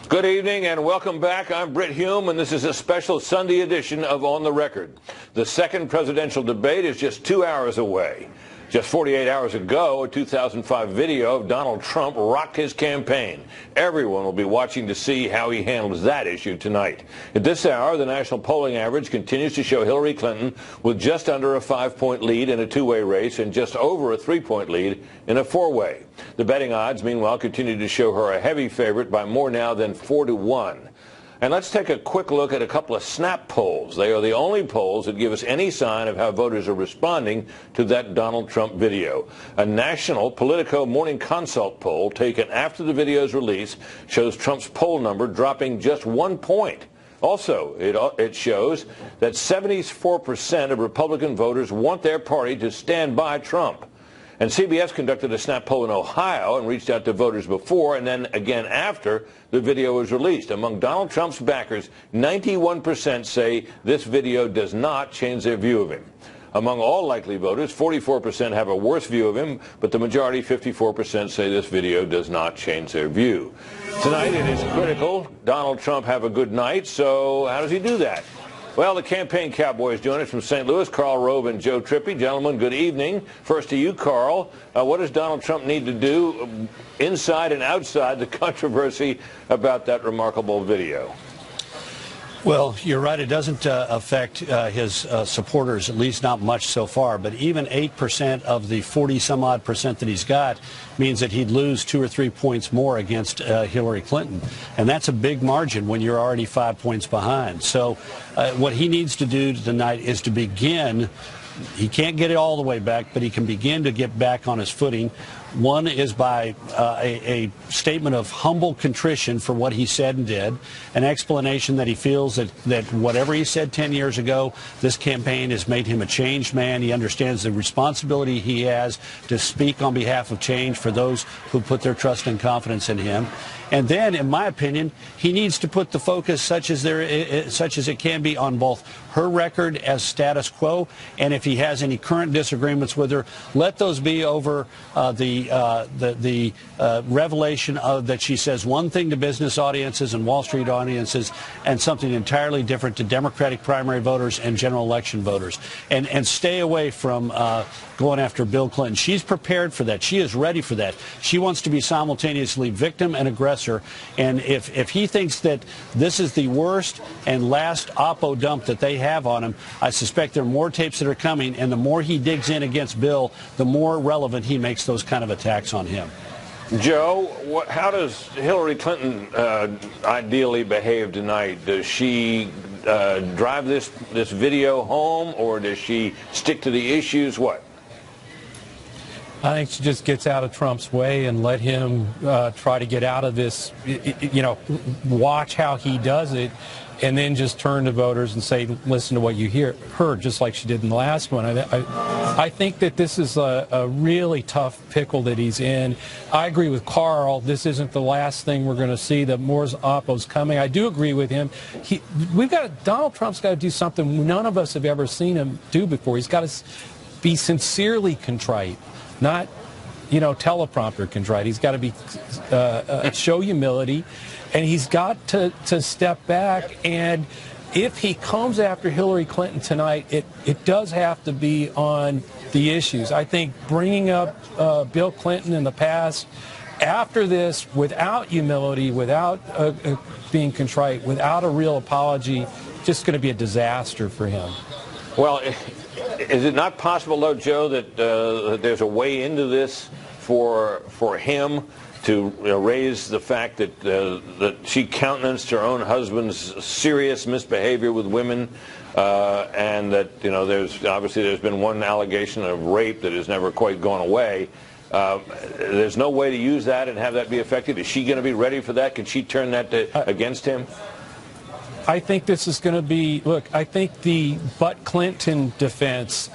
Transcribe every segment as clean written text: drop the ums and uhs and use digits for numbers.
Good evening and welcome back. I'm Britt Hume, and this is a special Sunday edition of On the Record. The second presidential debate is just 2 hours away. Just 48 hours ago, a 2005 video of Donald Trump rocked his campaign. Everyone will be watching to see how he handles that issue tonight. At this hour, the national polling average continues to show Hillary Clinton with just under a 5-point lead in a two-way race and just over a 3-point lead in a four-way. The betting odds, meanwhile, continue to show her a heavy favorite by more now than 4-1. And let's take a quick look at a couple of snap polls. They are the only polls that give us any sign of how voters are responding to that Donald Trump video. A national Politico Morning Consult poll taken after the video's release shows Trump's poll number dropping just 1 point. Also, it shows that 74% of Republican voters want their party to stand by Trump. And CBS conducted a snap poll in Ohio and reached out to voters before and then again after the video was released. Among Donald Trump's backers, 91% say this video does not change their view of him. Among all likely voters, 44% have a worse view of him, but the majority, 54%, say this video does not change their view. Tonight it is critical Donald Trump have a good night, so how does he do that? Well, the campaign cowboys join us from St. Louis, Karl Rove and Joe Trippi. Gentlemen, good evening. First to you, Karl. What does Donald Trump need to do inside and outside the controversy about that remarkable video? Well, you're right. It doesn't affect his supporters, at least not much so far. But even 8% of the 40-some-odd percent that he's got means that he'd lose 2 or 3 points more against Hillary Clinton. And that's a big margin when you're already 5 points behind. So what he needs to do tonight is to begin. He can't get it all the way back, but he can begin to get back on his footing. One is by a statement of humble contrition for what he said and did, an explanation that he feels that whatever he said 10 years ago, this campaign has made him a changed man. He understands the responsibility he has to speak on behalf of change for those who put their trust and confidence in him. And then, in my opinion, he needs to put the focus, such as it can be, on both her record as status quo, and if he has any current disagreements with her, let those be over the revelation of that she says one thing to business audiences and Wall Street audiences and something entirely different to Democratic primary voters and general election voters. And stay away from going after Bill Clinton. She's prepared for that. She is ready for that. She wants to be simultaneously victim and aggressor. And if he thinks that this is the worst and last oppo dump that they have on him, I suspect there are more tapes that are coming, and the more he digs in against Bill, the more relevant he makes those kind of attacks on him. Joe, how does Hillary Clinton ideally behave tonight? Does she drive this video home, or does she stick to the issues? What? I think she just gets out of Trump's way and let him try to get out of this, watch how he does it, and then just turn to voters and say, listen to what you heard, just like she did in the last one. I think that this is a really tough pickle that he's in. I agree with Karl. This isn't the last thing we're going to see. The more oppo's coming. I do agree with him. Donald Trump's got to do something none of us have ever seen him do before. He's got to be sincerely contrite. Not, teleprompter contrite. He's got to be show humility, and he's got to step back. And if he comes after Hillary Clinton tonight, it does have to be on the issues. I think bringing up Bill Clinton in the past, after this, without humility, without being contrite, without a real apology, just going to be a disaster for him. Well, is it not possible, though, Joe, that there's a way into this for him to raise the fact that she countenanced her own husband's serious misbehavior with women, and that there's been one allegation of rape that has never quite gone away? There's no way to use that and have that be effective. Is she going to be ready for that? Can she turn that against him? I think this is going to be, I think the Butt Clinton defense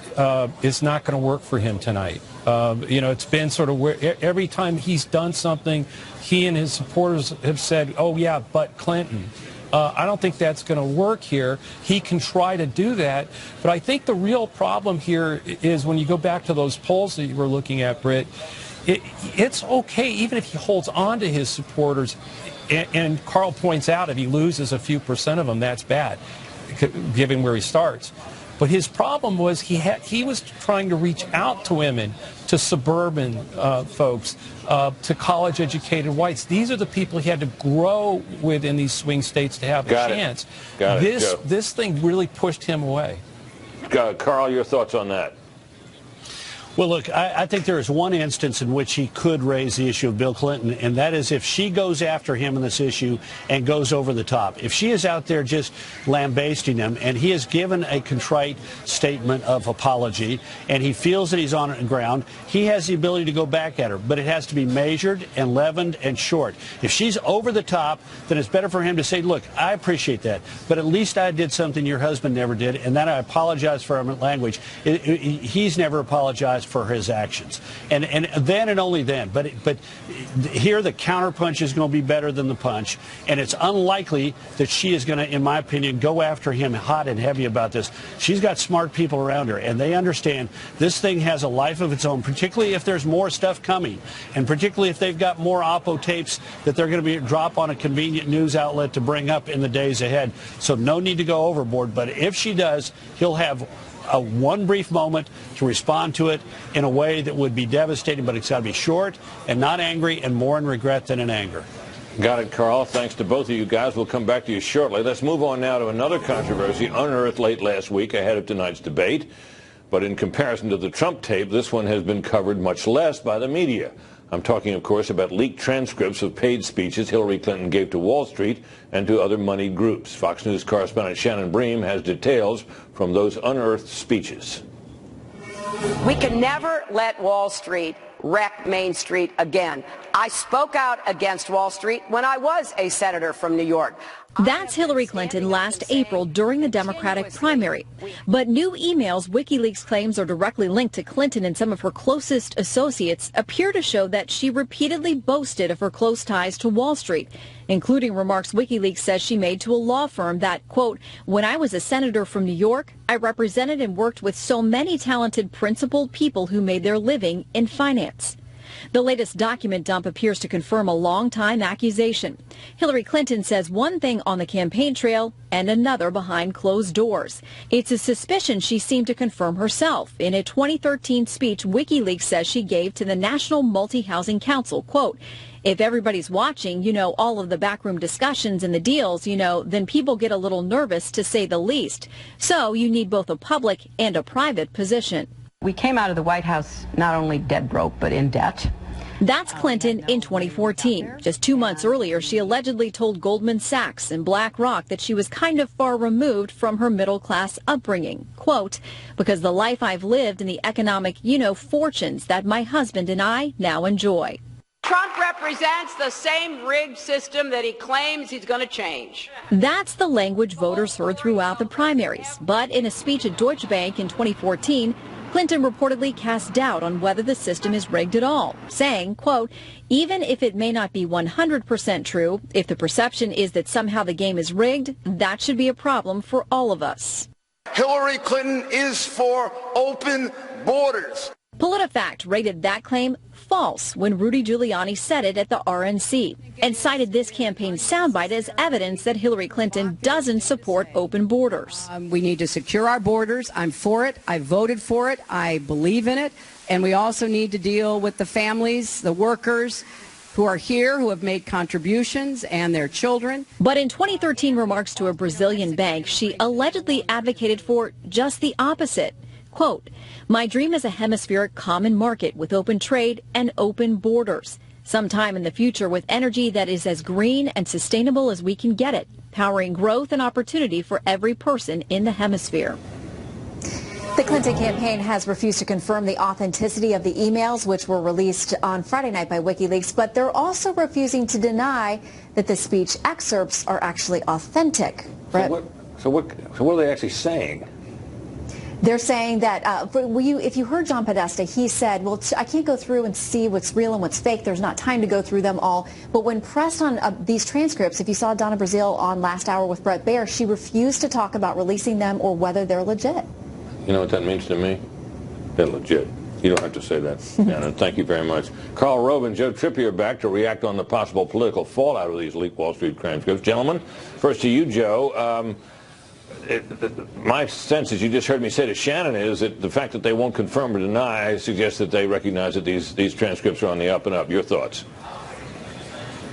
is not going to work for him tonight. It's been sort of where every time he's done something, he and his supporters have said, oh, yeah, Butt Clinton. I don't think that's going to work here. He can try to do that. But I think the real problem here is when you go back to those polls that you were looking at, Britt, it's okay, even if he holds on to his supporters, And Carl points out if he loses a few percent of them, that's bad, given where he starts. But his problem was he was trying to reach out to women, to suburban folks, to college-educated whites. These are the people he had to grow with in these swing states to have a chance. This thing really pushed him away. Carl, your thoughts on that? Well, look, I think there is one instance in which he could raise the issue of Bill Clinton, and that is if she goes after him in this issue and goes over the top. If she is out there just lambasting him, and he has given a contrite statement of apology, and he feels that he's on ground, he has the ability to go back at her. But it has to be measured and leavened and short. If she's over the top, then it's better for him to say, look, I appreciate that, but at least I did something your husband never did, and then I apologize for my language. He's never apologized for his actions, and then and only then. But here the counterpunch is going to be better than the punch, and it's unlikely that she is going to, in my opinion, go after him hot and heavy about this. She's got smart people around her, and they understand this thing has a life of its own, particularly if there's more stuff coming, and particularly if they've got more Oppo tapes that they're going to drop on a convenient news outlet to bring up in the days ahead. So no need to go overboard, but if she does, he'll have one brief moment to respond to it in a way that would be devastating, but it's got to be short and not angry, and more in regret than in anger. Got it, Carl. Thanks to both of you guys. We'll come back to you shortly. Let's move on now to another controversy unearthed late last week ahead of tonight's debate. But in comparison to the Trump tape, this one has been covered much less by the media. I'm talking, of course, about leaked transcripts of paid speeches Hillary Clinton gave to Wall Street and to other moneyed groups. Fox News correspondent Shannon Bream has details from those unearthed speeches. We can never let Wall Street wreck Main Street again. I spoke out against Wall Street when I was a senator from New York. That's Hillary Clinton last April during the Democratic primary. But new emails WikiLeaks claims are directly linked to Clinton and some of her closest associates appear to show that she repeatedly boasted of her close ties to Wall Street, including remarks WikiLeaks says she made to a law firm that, quote, when I was a senator from New York, I represented and worked with so many talented principled people who made their living in finance. The latest document dump appears to confirm a long-time accusation. Hillary Clinton says one thing on the campaign trail and another behind closed doors. It's a suspicion she seemed to confirm herself in a 2013 speech WikiLeaks says she gave to the National Multi-Housing Council. Quote, if everybody's watching, you know, all of the backroom discussions and the deals, you know, then people get a little nervous, to say the least. So you need both a public and a private position. We came out of the White House not only dead broke, but in debt. That's Clinton in 2014. Just 2 months earlier, she allegedly told Goldman Sachs and BlackRock that she was kind of far removed from her middle-class upbringing. Quote, because the life I've lived and the economic, fortunes that my husband and I now enjoy. Trump represents the same rigged system that he claims he's going to change. That's the language voters heard throughout the primaries. But in a speech at Deutsche Bank in 2014, Clinton reportedly cast doubt on whether the system is rigged at all, saying, quote, even if it may not be 100% true, if the perception is that somehow the game is rigged, that should be a problem for all of us. Hillary Clinton is for open borders. PolitiFact rated that claim false when Rudy Giuliani said it at the RNC and cited this campaign soundbite as evidence that Hillary Clinton doesn't support open borders. We need to secure our borders. I'm for it. I voted for it. I believe in it. And we also need to deal with the families, the workers who are here, who have made contributions, and their children. But in 2013 remarks to a Brazilian bank, she allegedly advocated for just the opposite. Quote, my dream is a hemispheric common market with open trade and open borders. Sometime in the future with energy that is as green and sustainable as we can get it, powering growth and opportunity for every person in the hemisphere. The Clinton campaign has refused to confirm the authenticity of the emails, which were released on Friday night by WikiLeaks, but they're also refusing to deny that the speech excerpts are actually authentic. So what are they actually saying? They're saying that, if you heard John Podesta, he said, well, I can't go through and see what's real and what's fake. There's not time to go through them all. But when pressed on these transcripts, if you saw Donna Brazile on Last Hour with Bret Baier, she refused to talk about releasing them or whether they're legit. You know what that means to me? They're legit. You don't have to say that, Anna. Thank you very much. Carl Rove and Joe Trippier are back to react on the possible political fallout of these leaked Wall Street transcripts. Gentlemen, first to you, Joe. My sense, as you just heard me say to Shannon, is that the fact that they won't confirm or deny suggests that they recognize that these transcripts are on the up and up. Your thoughts?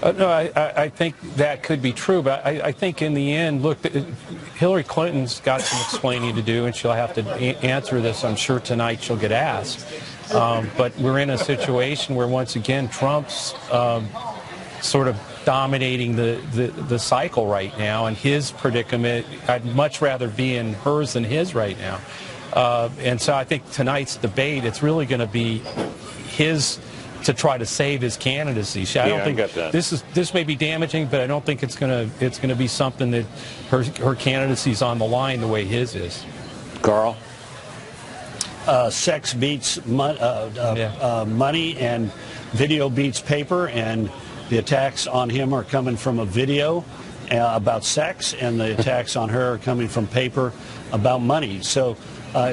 No, I think that could be true, but I think in the end, look, Hillary Clinton's got some explaining to do, and she'll have to answer this. I'm sure tonight she'll get asked. But we're in a situation where, once again, Trump's sort of dominating the cycle right now, and his predicament, I'd much rather be in hers than his right now. And so I think tonight's debate, it's really going to be his to try to save his candidacy. I don't think this may be damaging, but I don't think it's going to be something that her candidacy's on the line the way his is. Carl? Sex beats money, and video beats paper, and the attacks on him are coming from a video about sex, and the attacks on her are coming from paper about money. So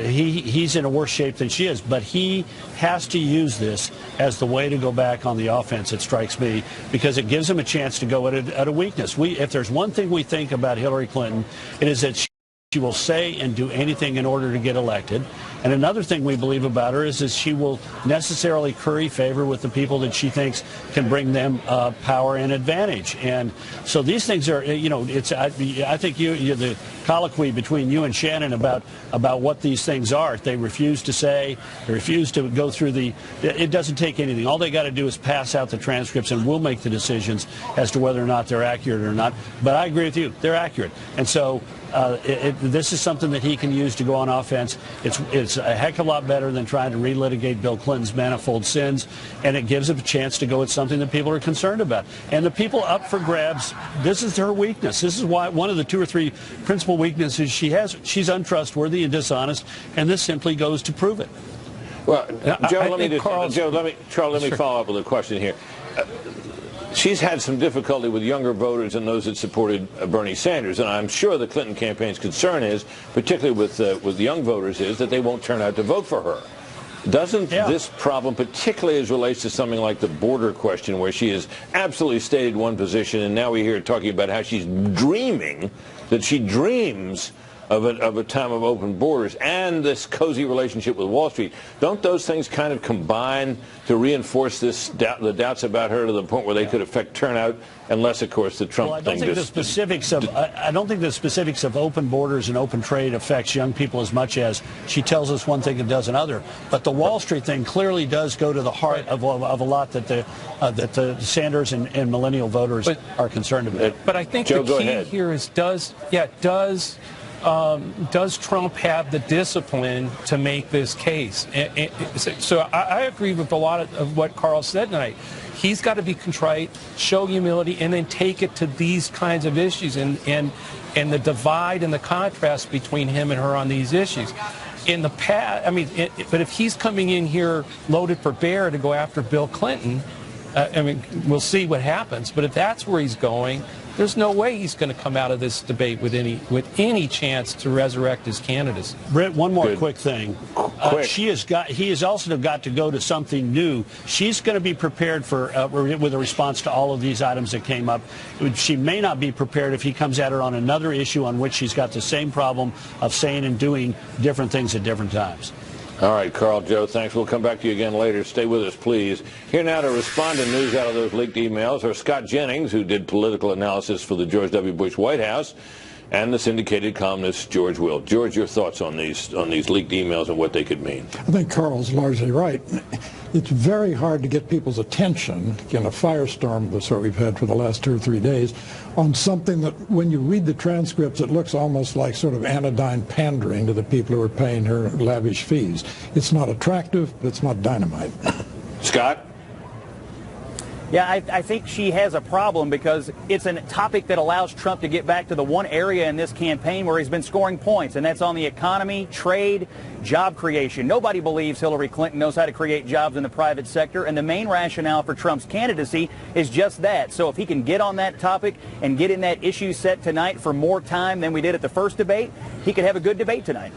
he's in a worse shape than she is, but he has to use this as the way to go back on the offense, it strikes me, because it gives him a chance to go at a weakness. If there's one thing we think about Hillary Clinton, it is that she will say and do anything in order to get elected. And another thing we believe about her is that she will necessarily curry favor with the people that she thinks can bring them power and advantage. And so these things are, I think the colloquy between you and Shannon about what these things are. They refuse to say, they refuse to go through it doesn't take anything. All they got to do is pass out the transcripts, and we'll make the decisions as to whether or not they're accurate or not. But I agree with you, they're accurate. And so this is something that he can use to go on offense. It's a heck of a lot better than trying to relitigate Bill Clinton's manifold sins, and it gives him a chance to go at something that people are concerned about. And the people up for grabs, this is her weakness. This is why one of the 2 or 3 principal weaknesses she has. She's untrustworthy and dishonest, and this simply goes to prove it. Well, Joe, let me follow up with a question here. She's had some difficulty with younger voters and those that supported Bernie Sanders, and I'm sure the Clinton campaign's concern is, particularly with young voters, is that they won't turn out to vote for her. Doesn't this problem, particularly as relates to something like the border question, where she has absolutely stated one position, and now we hear her talking about how she's dreaming, that she dreams of a time of open borders, and this cozy relationship with Wall Street, don't those things kind of combine to reinforce the doubts about her to the point where they could affect turnout, unless, of course, the Trump thing? I don't think the specifics of open borders and open trade affects young people as much as she tells us one thing and does another. But the Wall Street thing clearly does go to the heart of a lot that the Sanders and millennial voters are concerned about. But I think the key here is does Trump have the discipline to make this case? So I agree with a lot of what Carl said tonight. He's got to be contrite, show humility, and then take it to these kinds of issues and the divide and the contrast between him and her on these issues. In the past, but if he's coming in here loaded for bear to go after Bill Clinton, we'll see what happens. But if that's where he's going, there's no way he's going to come out of this debate with any chance to resurrect his candidacy. Britt, one more quick thing. He has also got to go to something new. She's going to be prepared for with a response to all of these items that came up. She may not be prepared if he comes at her on another issue on which she's got the same problem of saying and doing different things at different times. All right, Carl, Joe, thanks. We'll come back to you again later. Stay with us, please. Here now to respond to news out of those leaked emails are Scott Jennings, who did political analysis for the George W. Bush White House, and the syndicated columnist George Will. George, your thoughts on these leaked emails and what they could mean? I think Carl's largely right. It's very hard to get people's attention in a firestorm of the sort we've had for the last 2 or 3 days on something that, when you read the transcripts, it looks almost like sort of anodyne pandering to the people who are paying her lavish fees. It's not attractive, but it's not dynamite. Scott? Yeah, I think she has a problem because it's a topic that allows Trump to get back to the one area in this campaign where he's been scoring points, and that's on the economy, trade, job creation. Nobody believes Hillary Clinton knows how to create jobs in the private sector, and the main rationale for Trump's candidacy is just that. So if he can get on that topic and get in that issue set tonight for more time than we did at the first debate, he could have a good debate tonight.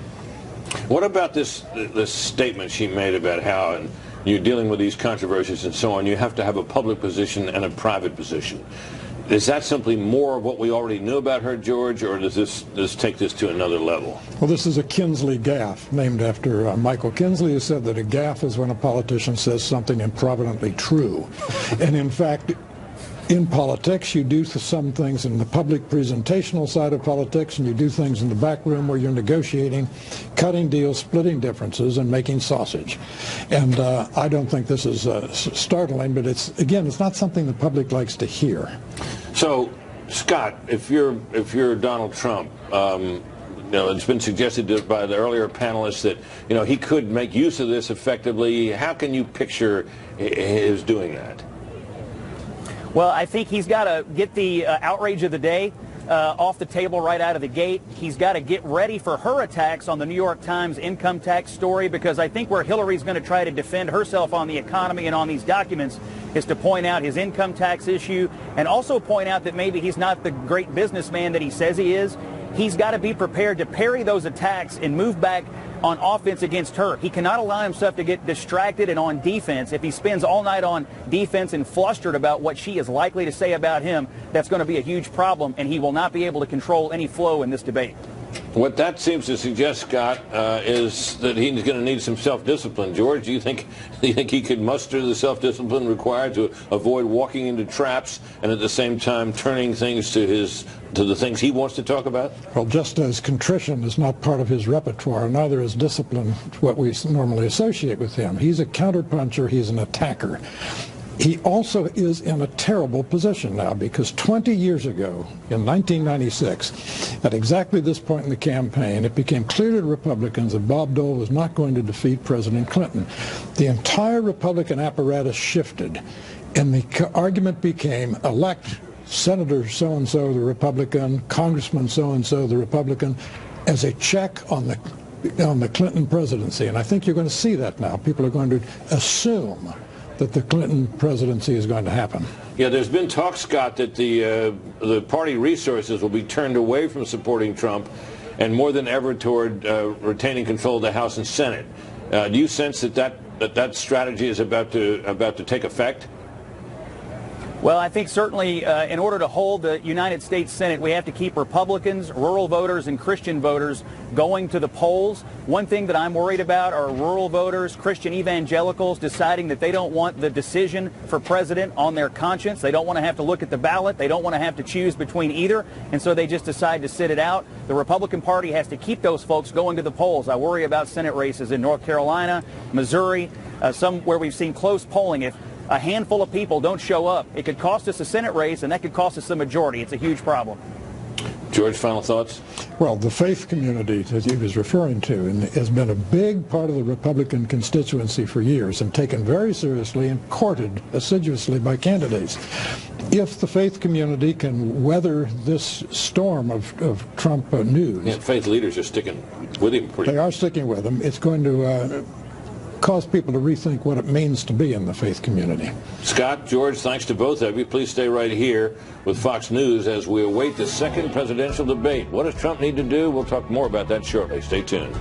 What about this statement she made about how you're dealing with these controversies and so on, you have to have a public position and a private position? Is that simply more of what we already knew about her, George, or does this take this to another level? Well, this is a Kinsley gaffe, named after Michael Kinsley, who said that a gaffe is when a politician says something improvidently true. And in fact, in politics, you do some things in the public presentational side of politics, and you do things in the back room where you're negotiating, cutting deals, splitting differences, and making sausage. And I don't think this is startling, but it's not something the public likes to hear. So, Scott, if you're Donald Trump, it's been suggested by the earlier panelists that he could make use of this effectively. How can you picture his doing that? Well, I think he's got to get the outrage of the day off the table right out of the gate. He's got to get ready for her attacks on the New York Times income tax story, because I think where Hillary's going to try to defend herself on the economy and on these documents is to point out his income tax issue and also point out that maybe he's not the great businessman that he says he is. He's got to be prepared to parry those attacks and move back on offense against her. He cannot allow himself to get distracted and on defense. If he spends all night on defense and flustered about what she is likely to say about him, that's going to be a huge problem, and he will not be able to control any flow in this debate. What that seems to suggest, Scott, is that he's going to need some self-discipline. George, do you think he could muster the self-discipline required to avoid walking into traps and at the same time turning things to the things he wants to talk about? Well, just as contrition is not part of his repertoire, neither is discipline what we normally associate with him. He's a counterpuncher. He's an attacker. He also is in a terrible position now, because 20 years ago, in 1996, at exactly this point in the campaign, it became clear to Republicans that Bob Dole was not going to defeat President Clinton. The entire Republican apparatus shifted, and the argument became elect Senator so-and-so, the Republican, Congressman so-and-so, the Republican, as a check on the Clinton presidency. And I think you're going to see that now. People are going to assume that the Clinton presidency is going to happen. Yeah, there's been talk, Scott, that the party resources will be turned away from supporting Trump and more than ever toward retaining control of the House and Senate. Do you sense that strategy is about to take effect? Well, I think certainly in order to hold the United States Senate, we have to keep Republicans, rural voters, and Christian voters going to the polls. One thing that I'm worried about are rural voters, Christian evangelicals deciding that they don't want the decision for president on their conscience. They don't want to have to look at the ballot. They don't want to have to choose between either, and so they just decide to sit it out. The Republican Party has to keep those folks going to the polls. I worry about Senate races in North Carolina, Missouri, some where we've seen close polling. If a handful of people don't show up, it could cost us a Senate race, and that could cost us the majority. It's a huge problem. George, final thoughts? Well, the faith community that he was referring to has been a big part of the Republican constituency for years and taken very seriously and courted assiduously by candidates. If the faith community can weather this storm of Trump news... Yeah, faith leaders are sticking with him. They are sticking with him. It's going to cause people to rethink what it means to be in the faith community. Scott, George, thanks to both of you. Please stay right here with Fox News as we await the second presidential debate. What does Trump need to do? We'll talk more about that shortly. Stay tuned.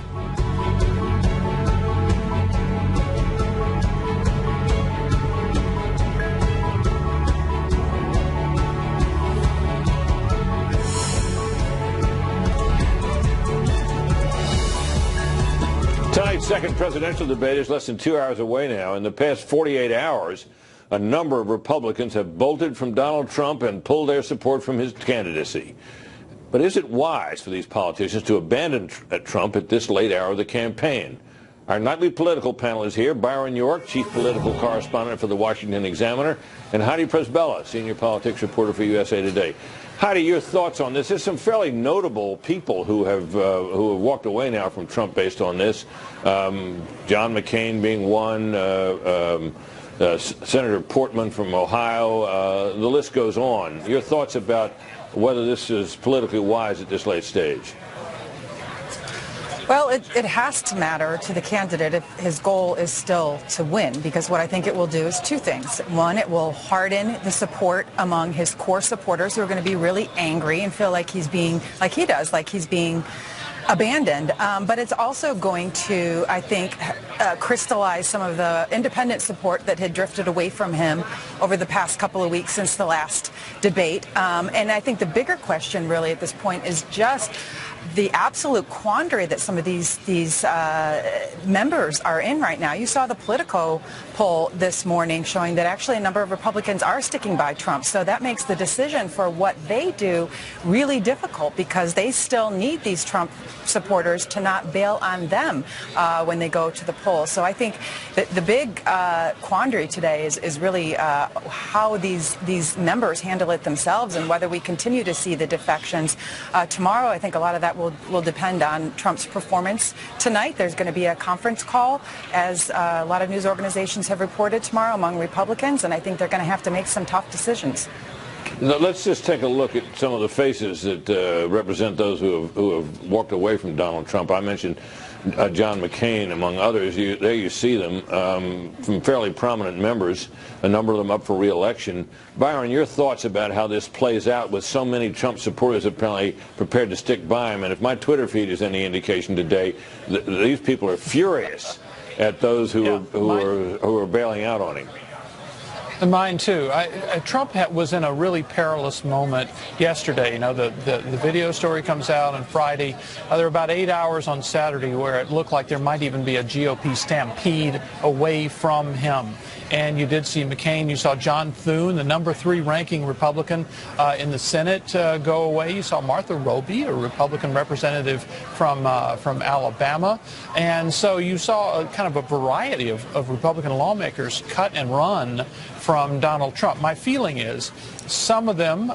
Tonight's second presidential debate is less than 2 hours away now. In the past 48 hours, a number of Republicans have bolted from Donald Trump and pulled their support from his candidacy. But is it wise for these politicians to abandon Trump at this late hour of the campaign? Our nightly political panel is here. Byron York, chief political correspondent for the Washington Examiner, and Heidi Presbella, senior politics reporter for USA Today. Heidi, your thoughts on this? There's some fairly notable people who have walked away now from Trump based on this. John McCain being one, Senator Portman from Ohio. The list goes on. Your thoughts about whether this is politically wise at this late stage? Well, it has to matter to the candidate if his goal is still to win, because what I think it will do is two things. One, it will harden the support among his core supporters who are going to be really angry and feel like he's being, like he does, like he's being abandoned, but it's also going to, I think, crystallize some of the independent support that had drifted away from him over the past couple of weeks since the last debate. And I think the bigger question really at this point is just the absolute quandary that some of these members are in right now. You saw the Politico poll this morning showing that actually a number of Republicans are sticking by Trump. So that makes the decision for what they do really difficult because they still need these Trump supporters to not bail on them when they go to the polls. So I think that the big quandary today is really how these members handle it themselves and whether we continue to see the defections. Tomorrow, I think a lot of that will depend on Trump's performance tonight. There's going to be a conference call, as a lot of news organizations have reported tomorrow among Republicans, and I think they're going to have to make some tough decisions. Now, let's just take a look at some of the faces that represent those who have walked away from Donald Trump. I mentioned John McCain, among others. There you see them, from fairly prominent members, a number of them up for re-election. Byron, your thoughts about how this plays out with so many Trump supporters apparently prepared to stick by him. And if my Twitter feed is any indication today, these people are furious at those who are bailing out on him. And mine too. Trump was in a really perilous moment yesterday. You know, the video story comes out on Friday. There were about 8 hours on Saturday where it looked like there might even be a GOP stampede away from him. And you did see McCain. You saw John Thune, the number 3 ranking Republican in the Senate, go away. You saw Martha Roby, a Republican representative from Alabama. And so you saw kind of a variety of Republican lawmakers cut and run from Donald Trump. My feeling is some of them,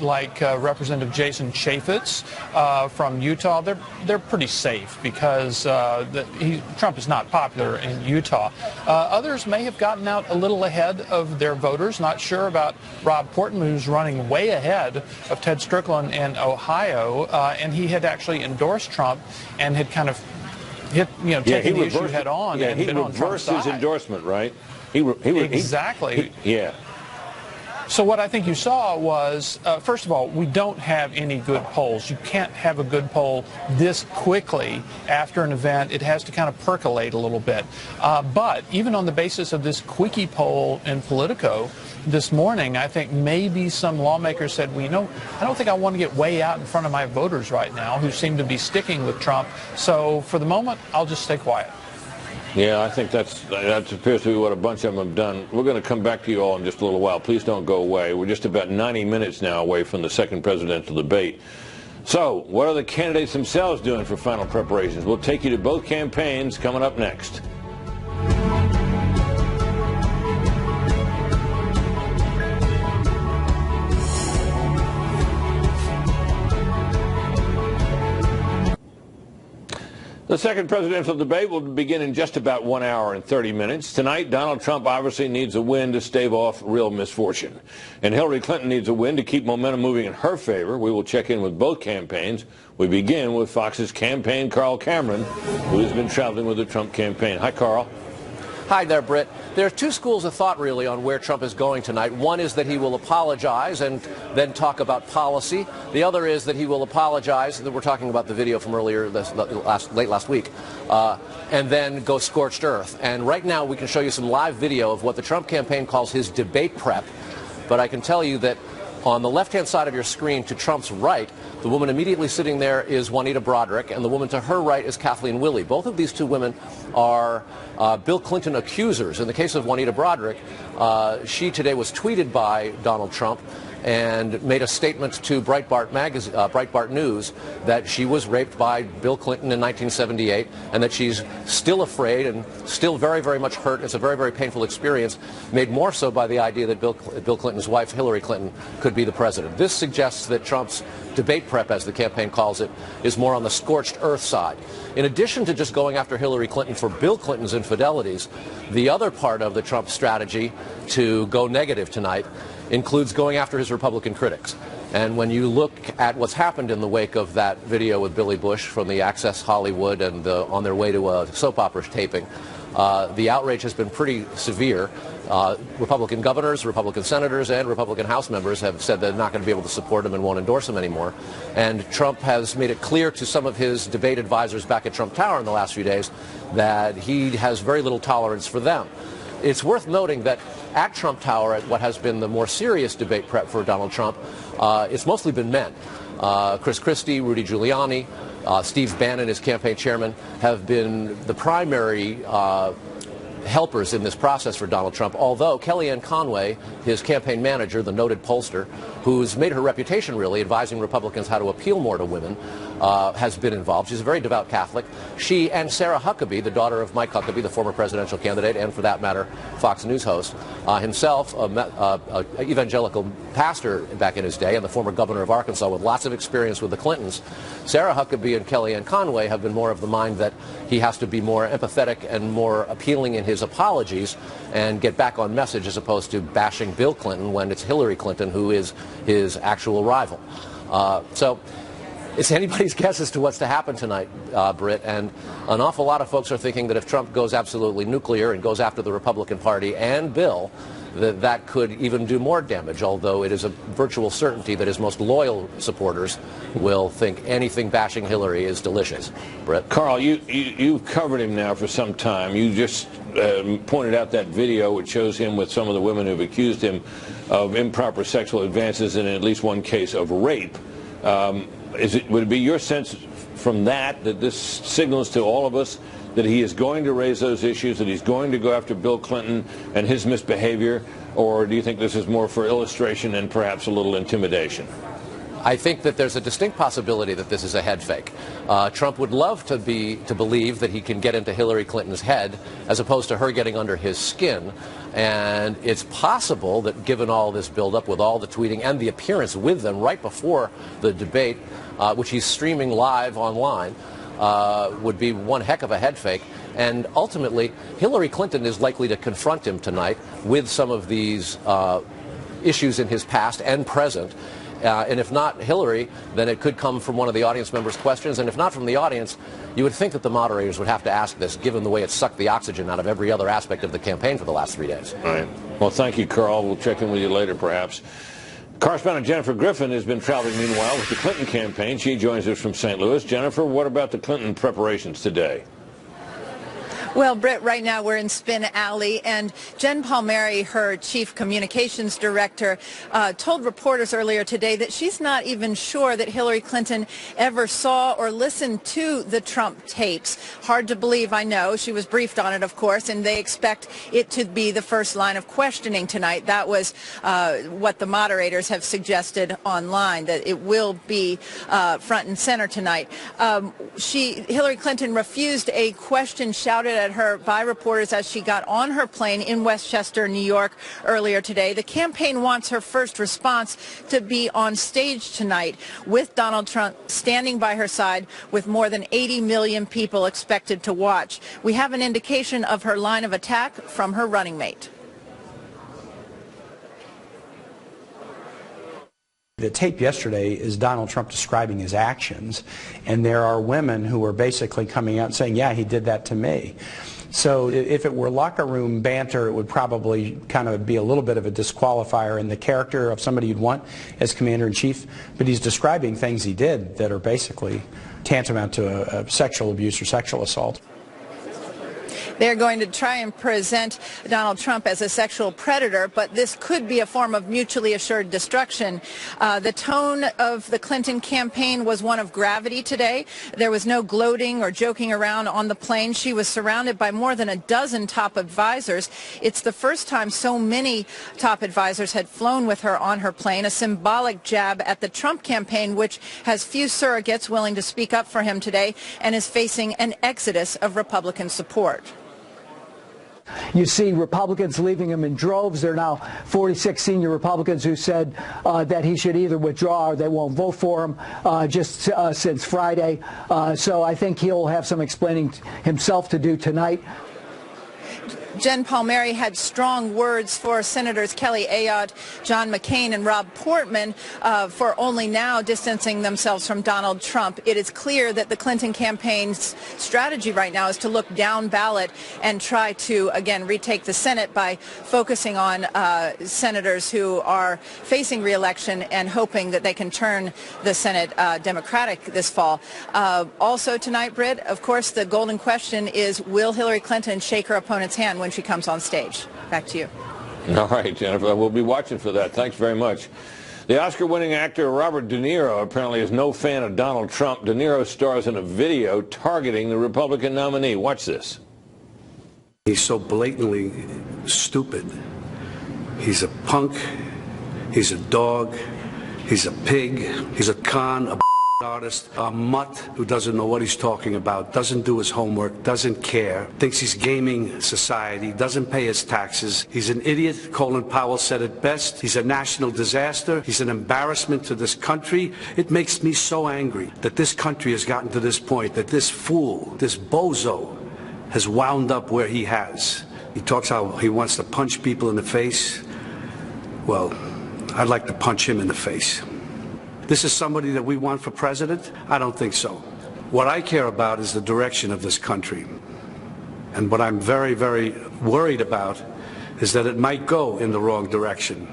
like Representative Jason Chaffetz from Utah, they're pretty safe because Trump is not popular in Utah. Others may have gotten out a little ahead of their voters. Not sure about Rob Portman, who's running way ahead of Ted Strickland in Ohio, and he had actually endorsed Trump and had kind of taken the issue head on. Yeah, and he been on Trump's reversed his side. endorsement, right? Exactly. Yeah. So what I think you saw was, first of all, we don't have any good polls. You can't have a good poll this quickly after an event. It has to kind of percolate a little bit. But even on the basis of this quickie poll in Politico this morning, I think maybe some lawmakers said, well, I don't think I want to get way out in front of my voters right now who seem to be sticking with Trump. So for the moment, I'll just stay quiet. Yeah, I think that appears to be what a bunch of them have done. We're going to come back to you all in just a little while. Please don't go away. We're just about 90 minutes now away from the second presidential debate. So, what are the candidates themselves doing for final preparations? We'll take you to both campaigns coming up next. The second presidential debate will begin in just about 1 hour and 30 minutes. Tonight, Donald Trump obviously needs a win to stave off real misfortune. And Hillary Clinton needs a win to keep momentum moving in her favor. We will check in with both campaigns. We begin with Fox's campaign, Carl Cameron, who has been traveling with the Trump campaign. Hi, Carl. Hi there, Britt. There are two schools of thought, really, on where Trump is going tonight. One is that he will apologize and then talk about policy. The other is that he will apologize, that we're talking about the video from earlier, late last week, and then go scorched earth. And right now we can show you some live video of what the Trump campaign calls his debate prep. But I can tell you that on the left-hand side of your screen to Trump's right, the woman immediately sitting there is Juanita Broaddrick, and the woman to her right is Kathleen Willey. Both of these two women are Bill Clinton accusers. In the case of Juanita Broaddrick, she today was tweeted by Donald Trump and made a statement to Breitbart News that she was raped by Bill Clinton in 1978 and that she's still afraid and still very, very much hurt. It's a very, very painful experience, made more so by the idea that Bill Clinton's wife, Hillary Clinton, could be the president. This suggests that Trump's debate prep, as the campaign calls it, is more on the scorched earth side. In addition to just going after Hillary Clinton for Bill Clinton's infidelities, the other part of the Trump strategy to go negative tonight includes going after his Republican critics. And when you look at what's happened in the wake of that video with Billy Bush from the Access Hollywood and on their way to a soap opera taping, The outrage has been pretty severe. Republican governors, Republican senators, and Republican House members have said they're not going to be able to support him and won't endorse him anymore. And Trump has made it clear to some of his debate advisors back at Trump Tower in the last few days that he has very little tolerance for them. It's worth noting that at Trump Tower, at what has been the more serious debate prep for Donald Trump, it's mostly been men. Chris Christie, Rudy Giuliani, Steve Bannon, his campaign chairman, have been the primary helpers in this process for Donald Trump, although Kellyanne Conway, his campaign manager, the noted pollster, who's made her reputation really advising Republicans how to appeal more to women, has been involved. She's a very devout Catholic. She and Sarah Huckabee, the daughter of Mike Huckabee, the former presidential candidate, and for that matter, Fox News host, himself, an evangelical pastor back in his day and the former governor of Arkansas with lots of experience with the Clintons. Sarah Huckabee and Kellyanne Conway have been more of the mind that he has to be more empathetic and more appealing in his apologies and get back on message as opposed to bashing Bill Clinton when it's Hillary Clinton who is his actual rival. So it's anybody's guess as to what's to happen tonight, Britt, and an awful lot of folks are thinking that if Trump goes absolutely nuclear and goes after the Republican Party and Bill, that could even do more damage, although it is a virtual certainty that his most loyal supporters will think anything bashing Hillary is delicious. Britt? Carl, you've covered him now for some time. You just pointed out that video which shows him with some of the women who've accused him of improper sexual advances and in at least one case of rape. Would it be your sense from that this signals to all of us that he is going to raise those issues, that he's going to go after Bill Clinton and his misbehavior, or do you think this is more for illustration and perhaps a little intimidation? I think that there's a distinct possibility that this is a head fake. Trump would love to believe that he can get into Hillary Clinton's head as opposed to her getting under his skin. And it's possible that given all this buildup with all the tweeting and the appearance with them right before the debate, which he's streaming live online, would be one heck of a head fake. And ultimately, Hillary Clinton is likely to confront him tonight with some of these issues in his past and present. And if not Hillary, then it could come from one of the audience members' questions. And if not from the audience, you would think that the moderators would have to ask this, given the way it sucked the oxygen out of every other aspect of the campaign for the last 3 days. All right. Well, thank you, Carl. We'll check in with you later, perhaps. Correspondent Jennifer Griffin has been traveling, meanwhile, with the Clinton campaign. She joins us from St. Louis. Jennifer, what about the Clinton preparations today? Well, Britt, right now we're in Spin Alley, and Jen Palmieri, her chief communications director, told reporters earlier today that she's not even sure that Hillary Clinton ever saw or listened to the Trump tapes. Hard to believe, I know. She was briefed on it, of course, and they expect it to be the first line of questioning tonight. That was what the moderators have suggested online, that it will be front and center tonight. Hillary Clinton refused a question shouted at her by reporters as she got on her plane in Westchester, New York earlier today. The campaign wants her first response to be on stage tonight with Donald Trump standing by her side with more than 80 million people expected to watch. We have an indication of her line of attack from her running mate. The tape yesterday is Donald Trump describing his actions, and there are women who are basically coming out and saying, yeah, he did that to me. So if it were locker room banter, it would probably kind of be a little bit of a disqualifier in the character of somebody you'd want as commander-in-chief, but he's describing things he did that are basically tantamount to a sexual abuse or sexual assault. They're going to try and present Donald Trump as a sexual predator, but this could be a form of mutually assured destruction. The tone of the Clinton campaign was one of gravity today. There was no gloating or joking around on the plane. She was surrounded by more than a dozen top advisors. It's the first time so many top advisors had flown with her on her plane, a symbolic jab at the Trump campaign, which has few surrogates willing to speak up for him today and is facing an exodus of Republican support. You see Republicans leaving him in droves. There are now 46 senior Republicans who said that he should either withdraw or they won't vote for him just since Friday. So I think he'll have some explaining himself to do tonight. Jen Palmieri had strong words for Senators Kelly Ayotte, John McCain, and Rob Portman for only now distancing themselves from Donald Trump. It is clear that the Clinton campaign's strategy right now is to look down ballot and try to, again, retake the Senate by focusing on senators who are facing re-election and hoping that they can turn the Senate Democratic this fall. Also tonight, Britt, of course, the golden question is, will Hillary Clinton shake her opponent's hand when she comes on stage? Back to you. All right, Jennifer, we'll be watching for that. Thanks very much. The Oscar-winning actor Robert De Niro apparently is no fan of Donald Trump. De Niro stars in a video targeting the Republican nominee. Watch this. He's so blatantly stupid. He's a punk. He's a dog. He's a pig. He's a con, a artist, a mutt who doesn't know what he's talking about, doesn't do his homework, doesn't care, thinks he's gaming society, doesn't pay his taxes. He's an idiot. Colin Powell said it best. He's a national disaster. He's an embarrassment to this country. It makes me so angry that this country has gotten to this point, that this fool, this bozo, has wound up where he has. He talks how he wants to punch people in the face. Well, I'd like to punch him in the face. This is somebody that we want for president? I don't think so. What I care about is the direction of this country. And what I'm very, very worried about is that it might go in the wrong direction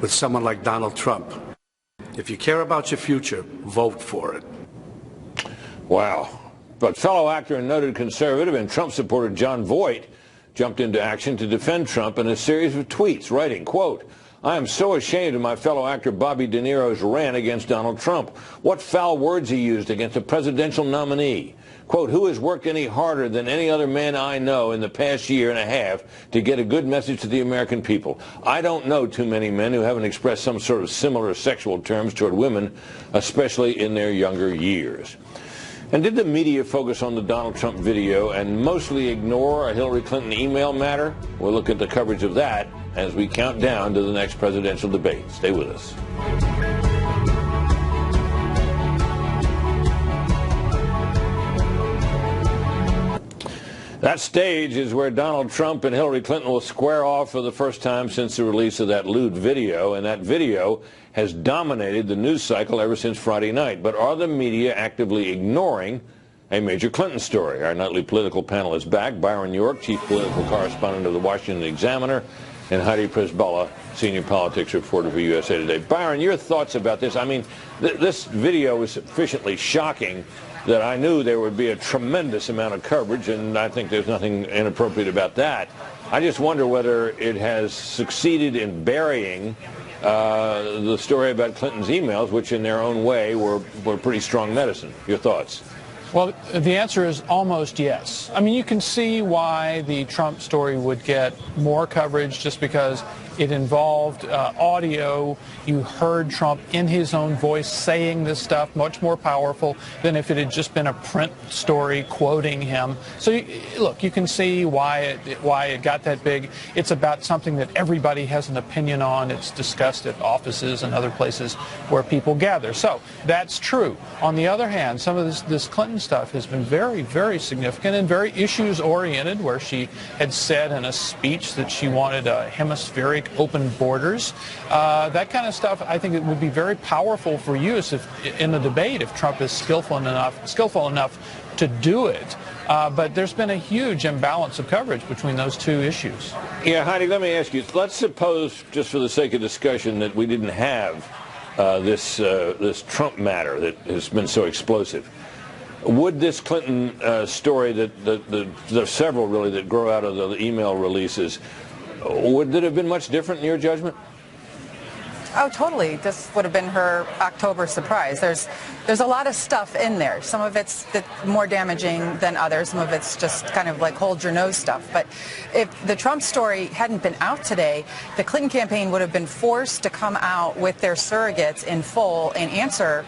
with someone like Donald Trump. If you care about your future, vote for it. Wow. But fellow actor and noted conservative and Trump supporter Jon Voight jumped into action to defend Trump in a series of tweets, writing, quote, "I am so ashamed of my fellow actor Bobby De Niro's rant against Donald Trump. What foul words he used against a presidential nominee. Quote, who has worked any harder than any other man I know in the past year and a half to get a good message to the American people? I don't know too many men who haven't expressed some sort of similar sexual terms toward women, especially in their younger years." And did the media focus on the Donald Trump video and mostly ignore a Hillary Clinton email matter? We'll look at the coverage of that as we count down to the next presidential debate. Stay with us. That stage is where Donald Trump and Hillary Clinton will square off for the first time since the release of that lewd video, and that video has dominated the news cycle ever since Friday night. But are the media actively ignoring a major Clinton story? Our nightly political panel is back. Byron York, chief political correspondent of the Washington Examiner, and Heidi Prisbala, senior politics reporter for USA Today. Byron, your thoughts about this? I mean, this video was sufficiently shocking that I knew there would be a tremendous amount of coverage, and I think there's nothing inappropriate about that. I just wonder whether it has succeeded in burying the story about Clinton's emails, which in their own way were pretty strong medicine. Your thoughts? Well, the answer is almost yes. I mean, you can see why the Trump story would get more coverage just because it involved audio. You heard Trump in his own voice saying this stuff, much more powerful than if it had just been a print story quoting him. So, look, you can see why it got that big. It's about something that everybody has an opinion on. It's discussed at offices and other places where people gather. So that's true. On the other hand, some of this Clinton stuff has been very, very significant and very issues-oriented, where she had said in a speech that she wanted a hemispheric open borders. That kind of stuff, I think it would be very powerful for use in the debate if Trump is skillful enough to do it. But there's been a huge imbalance of coverage between those two issues. Yeah, Heidi, let me ask you, let's suppose, just for the sake of discussion, that we didn't have this Trump matter that has been so explosive. Would this Clinton story there's several really that grow out of the email releases, would it have been much different in your judgment? Oh, totally. This would have been her October surprise. There's a lot of stuff in there. Some of it's more damaging than others. Some of it's just kind of like hold your nose stuff. But if the Trump story hadn't been out today, the Clinton campaign would have been forced to come out with their surrogates in full and answer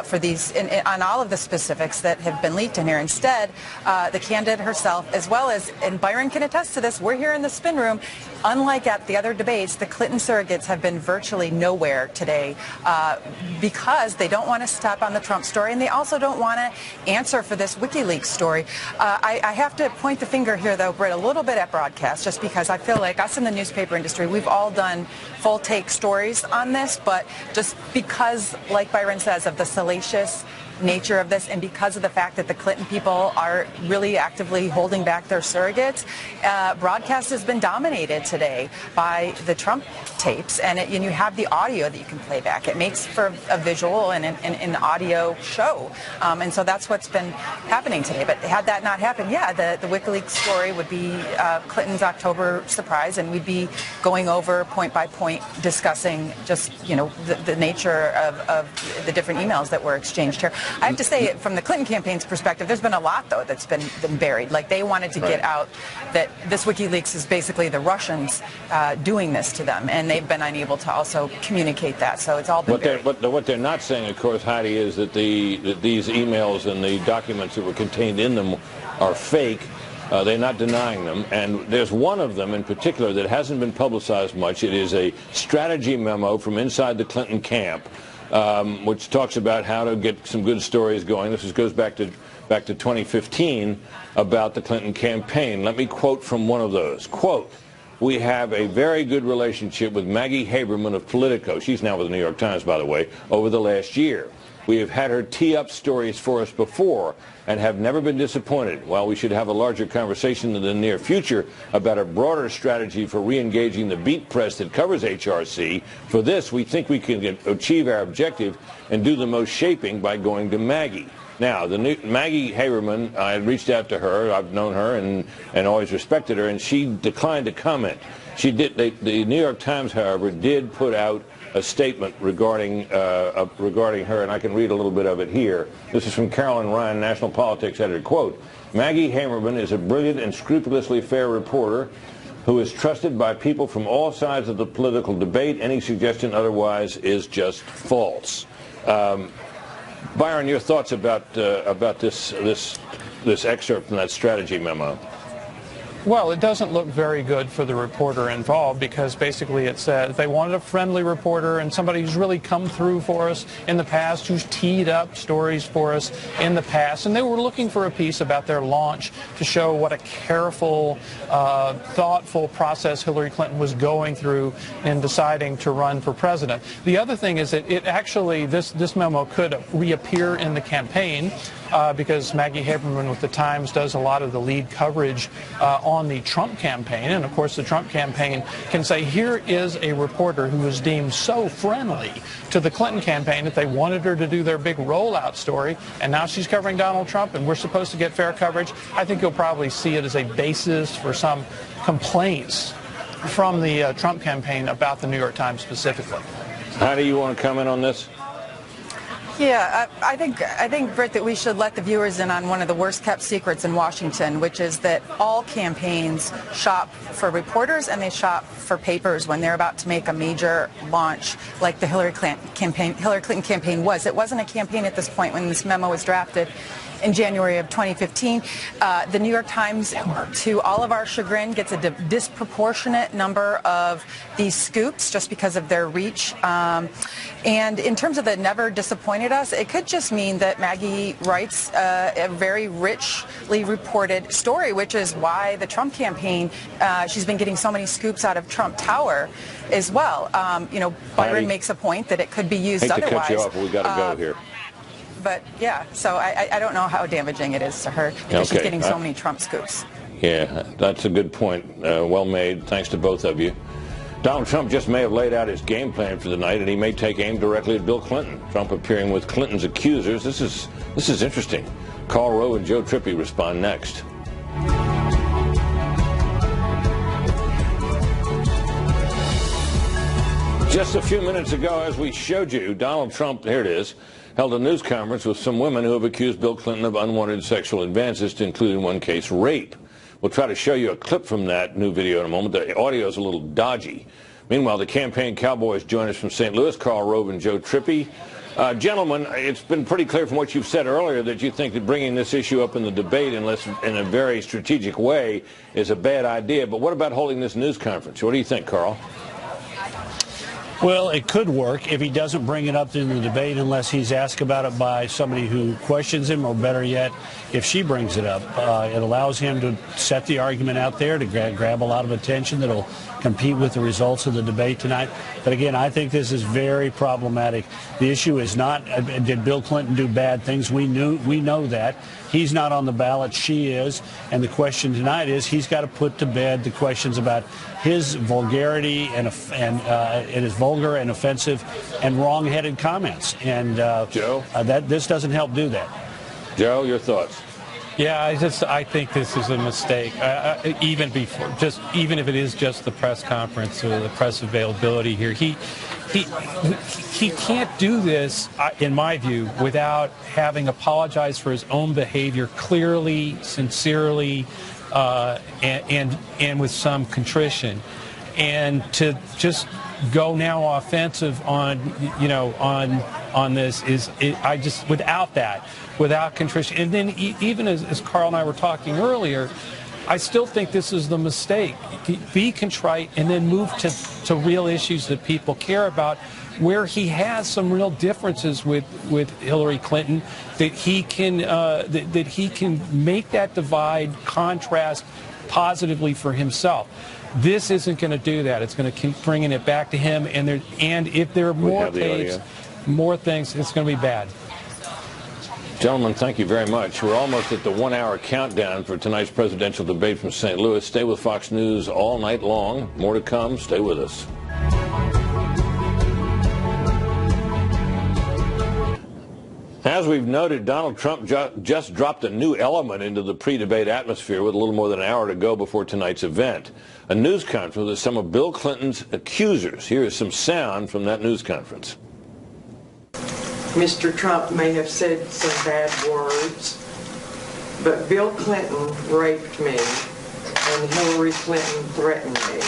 for these, on all of the specifics that have been leaked in here. Instead, the candidate herself, as well as, and Byron can attest to this, we're here in the spin room, unlike at the other debates, the Clinton surrogates have been virtually nowhere today because they don't want to step on the Trump story, and they also don't want to answer for this WikiLeaks story. I have to point the finger here, though, Britt, a little bit at broadcast, just because I feel like us in the newspaper industry, we've all done full take stories on this, but just because, like Byron says, of the salacious nature of this, and because of the fact that the Clinton people are really actively holding back their surrogates, broadcast has been dominated today by the Trump tapes, and you have the audio that you can play back. It makes for a visual and an audio show, and so that's what's been happening today. But had that not happened, yeah, the WikiLeaks story would be Clinton's October surprise, and we'd be going over point by point discussing just, the nature of the different emails that were exchanged here. I have to say, from the Clinton campaign's perspective, there's been a lot, though, that's been buried. Like, they wanted to get out that this WikiLeaks is basically the Russians doing this to them, and they've been unable to also communicate that. So it's all been buried. But what they're not saying, of course, Heidi, is that these emails and the documents that were contained in them are fake. They're not denying them, and there's one of them in particular that hasn't been publicized much. It is a strategy memo from inside the Clinton camp, which talks about how to get some good stories going. This goes back to 2015 about the Clinton campaign. Let me quote from one of those. Quote, "We have a very good relationship with Maggie Haberman of Politico." She's now with the New York Times, by the way, over the last year. "We have had her tee up stories for us before and have never been disappointed. While we should have a larger conversation in the near future about a broader strategy for re-engaging the beat press that covers HRC, for this we think we can achieve our objective and do the most shaping by going to Maggie." Now, Maggie Haberman, I had reached out to her. I've known her and always respected her, and she declined to comment. She did. The New York Times, however, did put out a statement regarding her, and I can read a little bit of it here. This is from Carolyn Ryan, National Politics editor. Quote, "Maggie Haberman is a brilliant and scrupulously fair reporter who is trusted by people from all sides of the political debate. Any suggestion otherwise is just false." Byron, your thoughts about this excerpt from that strategy memo? Well, it doesn't look very good for the reporter involved, because basically it said they wanted a friendly reporter and somebody who's really come through for us in the past, who's teed up stories for us in the past. And they were looking for a piece about their launch to show what a careful, thoughtful process Hillary Clinton was going through in deciding to run for president. The other thing is that it actually, this memo could reappear in the campaign because Maggie Haberman with the Times does a lot of the lead coverage on the Trump campaign. And, of course, the Trump campaign can say, here is a reporter who was deemed so friendly to the Clinton campaign that they wanted her to do their big rollout story, and now she's covering Donald Trump, and we're supposed to get fair coverage. I think you'll probably see it as a basis for some complaints from the Trump campaign about the New York Times specifically. How do you want to comment on this? Yeah, I think, Britt, that we should let the viewers in on one of the worst-kept secrets in Washington, which is that all campaigns shop for reporters and they shop for papers when they're about to make a major launch, like the Hillary Clinton campaign was. It wasn't a campaign at this point when this memo was drafted in January of 2015. The New York Times, to all of our chagrin, gets a disproportionate number of these scoops just because of their reach. And in terms of the never disappointed us, it could just mean that Maggie writes a very richly reported story, which is why the Trump campaign, she's been getting so many scoops out of Trump Tower as well. Byron makes a point that it could be used otherwise. Hate to cut you off, but we got to go here. But, yeah, so I don't know how damaging it is to her because she's getting so many Trump scoops. Yeah, that's a good point. Well made. Thanks to both of you. Donald Trump just may have laid out his game plan for the night, and he may take aim directly at Bill Clinton. Trump appearing with Clinton's accusers. This is interesting. Karl Rove and Joe Trippi respond next. Just a few minutes ago, as we showed you, Donald Trump, here it is, held a news conference with some women who have accused Bill Clinton of unwanted sexual advances, to include in one case rape. We'll try to show you a clip from that new video in a moment. The audio is a little dodgy. Meanwhile, the campaign cowboys join us from St. Louis, Karl Rove and Joe Trippi. Gentlemen, it's been pretty clear from what you've said earlier that you think that bringing this issue up in the debate unless in a very strategic way is a bad idea. But what about holding this news conference? What do you think, Carl? Well, it could work if he doesn't bring it up in the debate unless he's asked about it by somebody who questions him, or better yet, if she brings it up. It allows him to set the argument out there, to grab a lot of attention that'll compete with the results of the debate tonight. But again, I think this is very problematic. The issue is not, did Bill Clinton do bad things? We know that. He's not on the ballot, she is. And the question tonight is he's got to put to bed the questions about his vulgarity and his vulgar and offensive and wrong-headed comments. And Joe? This doesn't help do that. Joe, your thoughts? Yeah, I think this is a mistake. Even if it is just the press conference or the press availability here, he can't do this, in my view, without having apologized for his own behavior clearly, sincerely, and with some contrition. And to just go now offensive on this without contrition. And then even as Carl and I were talking earlier, I still think this is the mistake. Be contrite and then move to real issues that people care about, where he has some real differences with Hillary Clinton, that he can make that divide contrast positively for himself. This isn't going to do that. It's going to keep bringing it back to him, and if there are more tapes, more things, it's going to be bad. Gentlemen, thank you very much. We're almost at the 1-hour countdown for tonight's presidential debate from St. Louis. Stay with Fox News all night long. More to come. Stay with us. As we've noted, Donald Trump just dropped a new element into the pre-debate atmosphere with a little more than an hour to go before tonight's event. A news conference with some of Bill Clinton's accusers. Here is some sound from that news conference. Mr. Trump may have said some bad words, but Bill Clinton raped me and Hillary Clinton threatened me.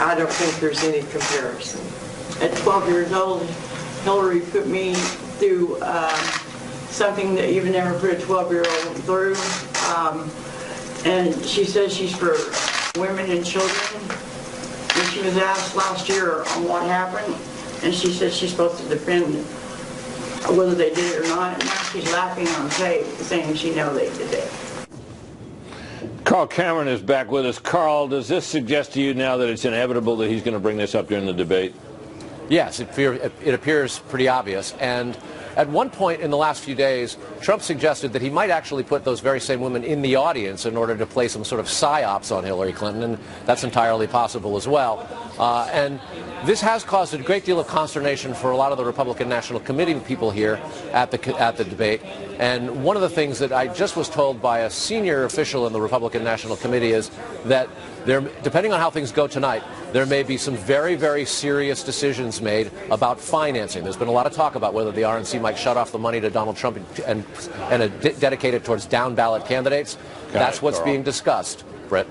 I don't think there's any comparison. At 12 years old, Hillary put me through something that you've never put a 12-year-old through. And she says she's for women and children. When she was asked last year on what happened, and she said she's supposed to defend whether they did it or not, and now she's laughing on tape saying she knows they did it. Carl Cameron is back with us. Carl, does this suggest to you now that it's inevitable that he's going to bring this up during the debate? Yes, it appears pretty obvious. And at one point in the last few days, Trump suggested that he might actually put those very same women in the audience in order to play some sort of psyops on Hillary Clinton, and that's entirely possible as well. And this has caused a great deal of consternation for a lot of the Republican National Committee people here at the debate. And one of the things that I just was told by a senior official in the Republican National Committee is that depending on how things go tonight, there may be some very, very serious decisions made about financing. There's been a lot of talk about whether the RNC might shut off the money to Donald Trump and dedicate it towards down-ballot candidates. That's what's being discussed, Britt.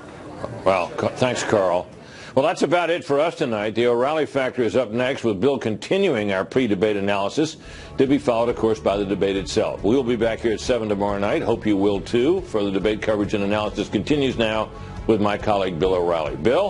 Well, thanks, Carl. Well, that's about it for us tonight. The O'Reilly Factor is up next with Bill continuing our pre-debate analysis, to be followed, of course, by the debate itself. We'll be back here at 7 tomorrow night. Hope you will, too. Further debate coverage and analysis continues now with my colleague, Bill O'Reilly. Bill?